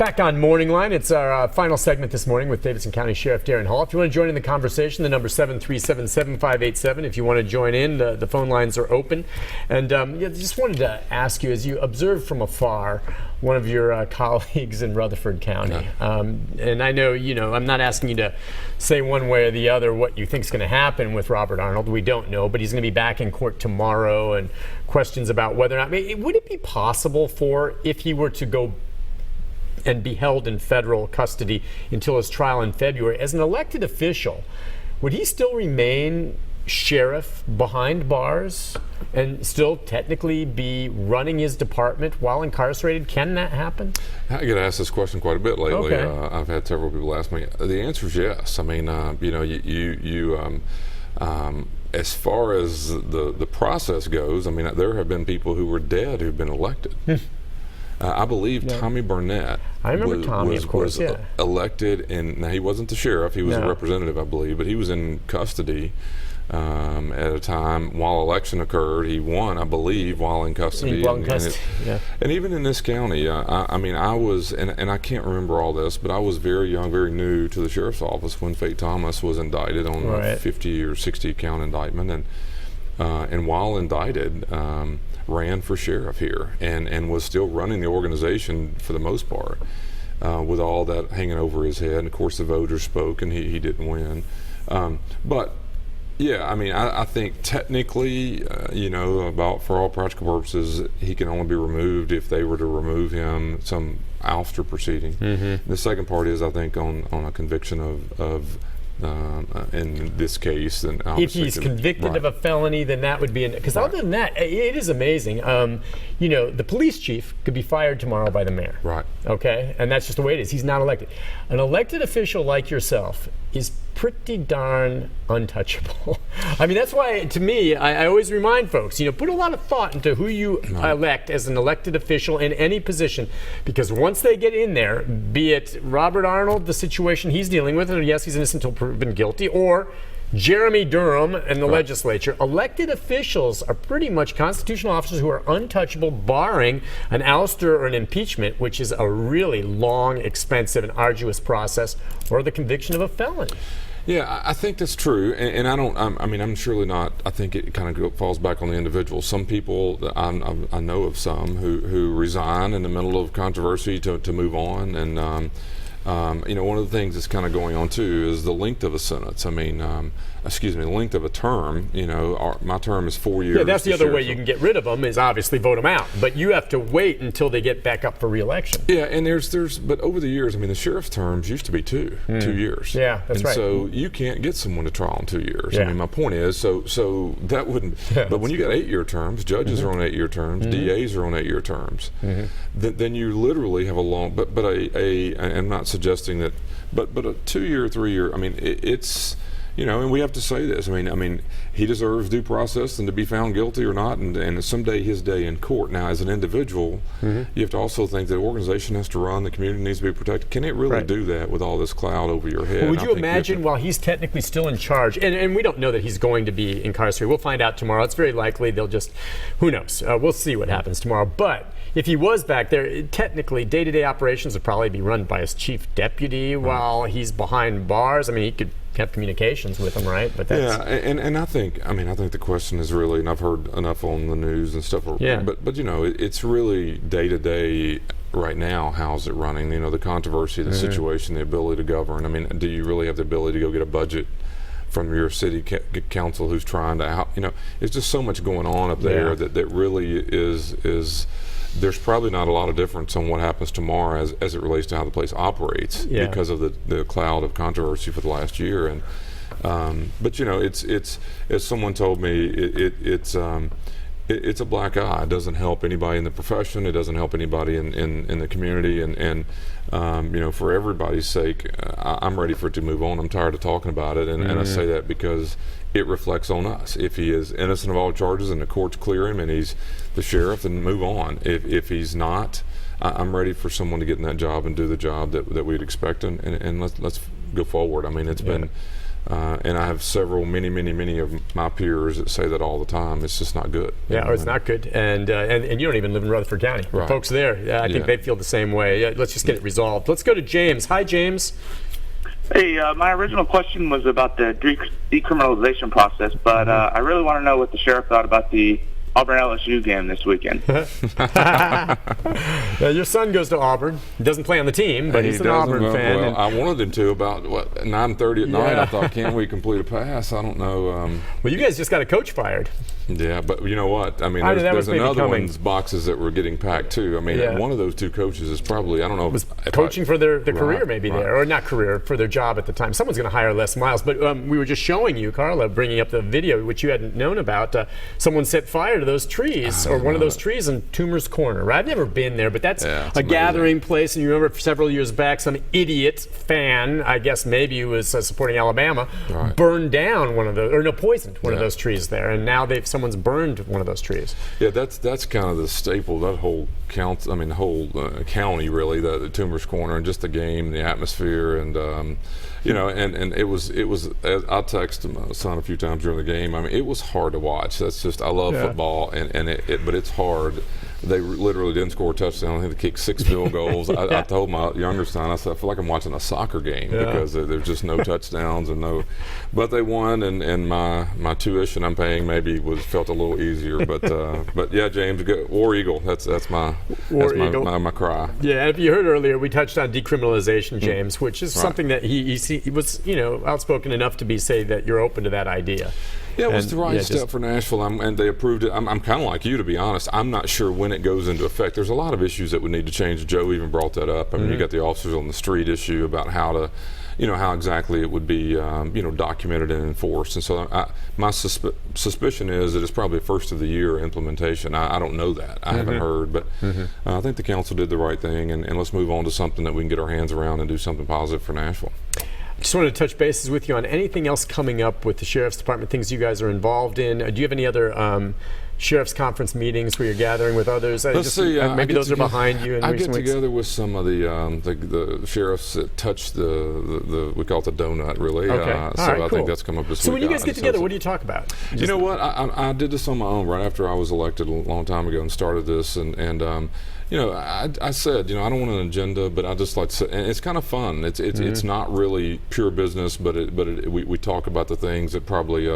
Back on MorningLine, it's our final segment this morning with Davidson County Sheriff Darren Hall. If you want to join in the conversation, the number 737-7587. If you want to join in, the phone lines are open. And just wanted to ask you, as you observed from afar, one of your colleagues in Rutherford County, and I know, I'm not asking you to say one way or the other what you think is going to happen with Robert Arnold. We don't know, but he's going to be back in court tomorrow, and questions about whether or not, would it be possible for, if he were to go and be held in federal custody until his trial in February, as an elected official, would he still remain sheriff behind bars and still technically be running his department while incarcerated? Can that happen? I get asked this question quite a bit lately. Okay. I've had several people ask me. The answer is yes. I mean, as far as the process goes, I mean, there have been people who were dead who've been elected. I believe Tommy Burnett was elected, and now he wasn't the sheriff, he was a representative, I believe, but he was in custody at a time while election occurred. He won, I believe, while in custody. And even in this county, I was, and I can't remember all this, but I was very young, very new to the sheriff's office when Fate Thomas was indicted on a 50 or 60 count indictment, and while indicted, ran for sheriff here and was still running the organization for the most part, with all that hanging over his head. And of course the voters spoke, and he didn't win. But yeah, I mean, I think technically, for all practical purposes, he can only be removed if they were to remove him, some ouster proceeding. The second part is, I think, on a conviction of in this case, then if he's convicted of a felony, then that would be because other than that, it is amazing. The police chief could be fired tomorrow by the mayor. Right. Okay, and that's just the way it is. He's not elected. An elected official like yourself is pretty darn untouchable. I mean, that's why, to me, I always remind folks, put a lot of thought into who you elect as an elected official in any position, because once they get in there, be it Robert Arnold, the situation he's dealing with, and yes, he's innocent until proven guilty, or Jeremy Durham and the legislature, elected officials are pretty much constitutional officers who are untouchable, barring an ouster or an impeachment, which is a really long, expensive, and arduous process, or the conviction of a felony. Yeah, I think that's true, and I'm surely not. I think it kind of falls back on the individual. Some people, I know of some who resign in the middle of controversy to move on, and one of the things that's kind of going on too is the length of a sentence. I mean, the length of a term. My term is 4 years. Yeah, that's the other way you can get rid of them, is obviously vote them out. But you have to wait until they get back up for re-election. Yeah, and but over the years, the sheriff's terms used to be 2 years. Yeah, that's right. So you can't get someone to trial in 2 years. Yeah. My point is, so that wouldn't. But when you got 8-year terms, judges are on 8-year terms, DAs are on 8-year terms. Then you literally have a long. But I'm not suggesting that. But a 2-year, 3-year. It's. And we have to say this. I mean, he deserves due process and to be found guilty or not, and someday his day in court. Now, as an individual, you have to also think the organization has to run, the community needs to be protected. Can it really do that with all this cloud over your head? Well, would you imagine, while he's technically still in charge, and we don't know that he's going to be incarcerated. We'll find out tomorrow. It's very likely they'll just, who knows? We'll see what happens tomorrow. But if he was back there, technically day-to-day operations would probably be run by his chief deputy while he's behind bars. He could have communications with him, right? But that's and I think the question is really, and I've heard enough on the news and stuff. But it's really day to day right now. How's it running? The controversy, the situation, the ability to govern. Do you really have the ability to go get a budget from your city council who's trying to it's just so much going on up there that really is. There's probably not a lot of difference on what happens tomorrow as it relates to how the place operates because of the cloud of controversy for the last year. And but it's as someone told me, it's a black eye. It doesn't help anybody in the profession. It doesn't help anybody in the community. And for everybody's sake, I'm ready for it to move on. I'm tired of talking about it. And I say that because it reflects on us. If he is innocent of all charges and the courts clear him and he's the sheriff, then move on. If he's not, I'm ready for someone to get in that job and do the job that we'd expect, and let's go forward. It's been And I have many of my peers that say that all the time. It's just not good. Yeah, or it's not good. And you don't even live in Rutherford County. Right. The folks there, I think they feel the same way. Yeah, let's just get it resolved. Let's go to James. Hi, James. Hey, my original question was about the decriminalization process, but I really want to know what the sheriff thought about the Auburn-LSU game this weekend. Your son goes to Auburn. He doesn't play on the team, but he's an Auburn fan. Well, I wanted him to about 9:30 at night. I thought, can we complete a pass? I don't know. Well, you guys just got a coach fired. Yeah, but you know what? I mean, there's another one's boxes that were getting packed too. I mean, one of those two coaches is probably, I don't know, was coaching for their career maybe there, or not career, for their job at the time. Someone's going to hire Les Miles. But we were just showing you, Carla, bringing up the video which you hadn't known about. Someone set fire to those trees, or one of those trees in Toomer's Corner. Right? I've never been there, but that's a gathering place. And you remember several years back, some idiot fan, I guess maybe he was supporting Alabama, burned down one of those, or poisoned one of those trees there, and now someone's burned one of those trees. Yeah, that's kind of the staple. That whole whole county really, the Toomer's Corner, and just the game, the atmosphere, and and it was. I texted my son a few times during the game. I mean, it was hard to watch. That's just, I love football, but it's hard. They literally didn't score a touchdown. I think they kicked 6 field goals. I told my younger son, I said, I feel like I'm watching a soccer game because there's just no touchdowns and no. But they won, and my tuition I'm paying maybe felt a little easier. But yeah, James, War Eagle. That's my cry. Yeah, and if you heard earlier, we touched on decriminalization, James, which is something that he was outspoken enough to say that you're open to that idea. Yeah, it was the right step for Nashville, and they approved it. I'm kind of like you, to be honest. I'm not sure when it goes into effect. There's a lot of issues that would need to change. Joe even brought that up. I mean, you got the officers on the street issue about how to, how exactly it would be, documented and enforced. And so my suspicion is that it's probably a first of the year implementation. I don't know that. I haven't heard, but I think the council did the right thing, and let's move on to something that we can get our hands around and do something positive for Nashville. Just wanted to touch bases with you on anything else coming up with the Sheriff's Department, things you guys are involved in. Do you have any other Sheriff's Conference meetings where you're gathering with others? Let's see. Maybe those are behind you in I recent get weeks. together with some of the sheriffs that touch the we call it the donut, really. Okay. I think that's come up this week. So when you guys get together, what do you talk about? You know what? I did this on my own right after I was elected a long time ago and started this, and I said, I don't want an agenda, but I just like to say, and it's kind of fun. It's not really pure business, but we talk about the things that probably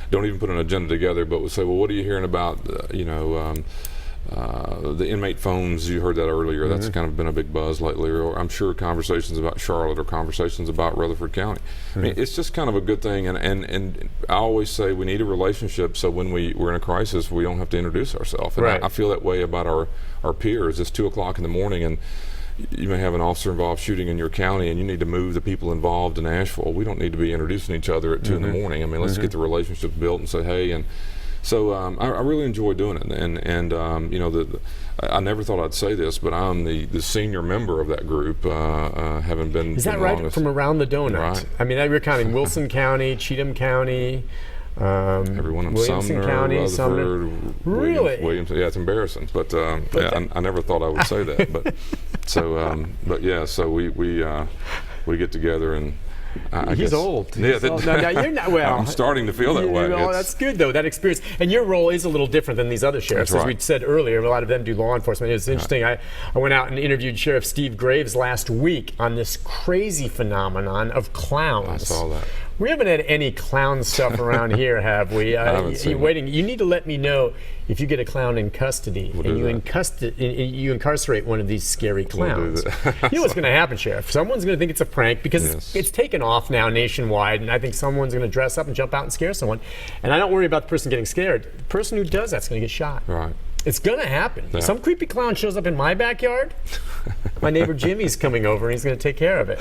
don't even put an agenda together, but we say, well, what are you hearing about, the inmate phones? You heard that earlier. That's kind of been a big buzz lately. Or I'm sure conversations about Charlotte or conversations about Rutherford County. I mean, it's just kind of a good thing. And I always say we need a relationship so when we're in a crisis, we don't have to introduce ourselves. And I feel that way about our peers. It's 2 o'clock in the morning, and you may have an officer involved shooting in your county, and you need to move the people involved in Nashville. We don't need to be introducing each other at 2 in the morning. I mean, let's get the relationships built and say, hey, and so I really enjoy doing it. And I never thought I'd say this, but I'm the senior member of that group, having been. Is that right? From around the donut? Right. I mean, we're counting Wilson County, Cheatham County. Everyone in Williamson County, Rutherford, really? Williamson, yeah, it's embarrassing, but I never thought I would say that, but so we get together and. He's old. Yeah, now, you're not, well, I'm starting to feel that way. Well, that's good, though, that experience. And your role is a little different than these other sheriffs. As we said earlier, a lot of them do law enforcement. It was interesting. I went out and interviewed Sheriff Steve Graves last week on this crazy phenomenon of clowns. I saw that. We haven't had any clown stuff around here, have we? You need to let me know if you get a clown in custody and you incarcerate one of these scary clowns. You know what's going to happen, Sheriff? Someone's going to think it's a prank because it's taken off now nationwide, and I think someone's going to dress up and jump out and scare someone. And I don't worry about the person getting scared. The person who does that's going to get shot. Right. It's going to happen. Yeah. Some creepy clown shows up in my backyard. My neighbor Jimmy's coming over and he's going to take care of it.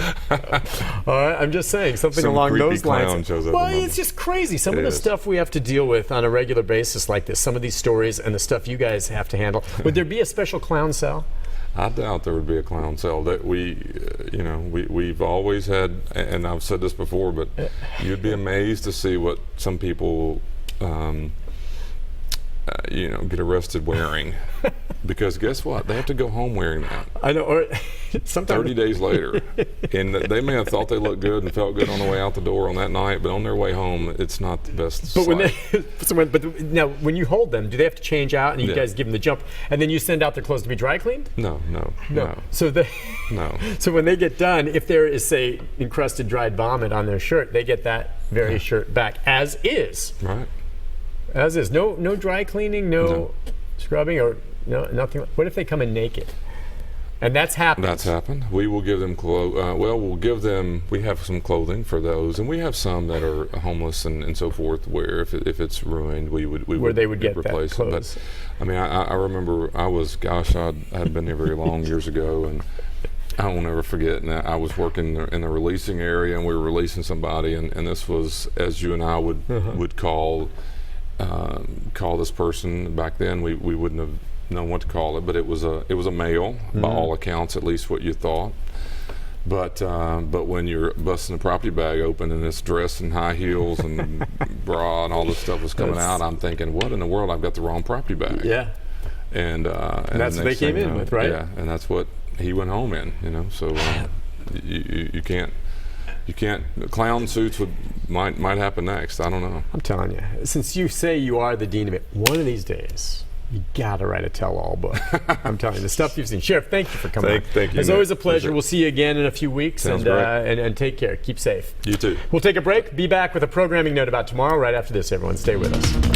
All right, I'm just saying something along those lines. Well, it's just crazy. Some of the stuff we have to deal with on a regular basis like this, some of these stories and the stuff you guys have to handle. Would there be a special clown cell? I doubt there would be a clown cell. That we've always had, and I've said this before, but you'd be amazed to see what some people get arrested wearing. Because guess what? They have to go home wearing that. I know. Or sometimes 30 days later. And they may have thought they looked good and felt good on the way out the door on that night, but on their way home, it's not the best But now, when you hold them, do they have to change out and you guys give them the jump, and then you send out their clothes to be dry cleaned? No. So So when they get done, if there is, say, encrusted dried vomit on their shirt, they get that very shirt back as is. Right. As is. No dry cleaning, no scrubbing, or nothing. What if they come in naked? And that's happened. That's happened. We will give them we have some clothing for those, and we have some that are homeless and so forth, where if it's ruined, we would get replace that clothes. But I mean, I remember I hadn't been there very long years ago, and I won't ever forget. And I was working in the releasing area, and we were releasing somebody, and this was as you and I would call this person back then. We wouldn't have known what to call it, but it was a male by all accounts, at least what you thought. But when you're busting a property bag open and it's dressed in high heels and bra and all this stuff was coming out, I'm thinking, what in the world? I've got the wrong property bag. Yeah. And that's what they came in with, right? Yeah, and that's what he went home in. So you can't. Clown suits might happen next. I don't know. I'm telling you, since you say you are the dean of it, one of these days you gotta write a tell-all book. I'm telling you, the stuff you've seen. Sheriff, thank you for coming. Thank you. It's always a pleasure. We'll see you again in a few weeks. Sounds and take care. Keep safe. You too. We'll take a break. Be back with a programming note about tomorrow right after this. Everyone, stay with us.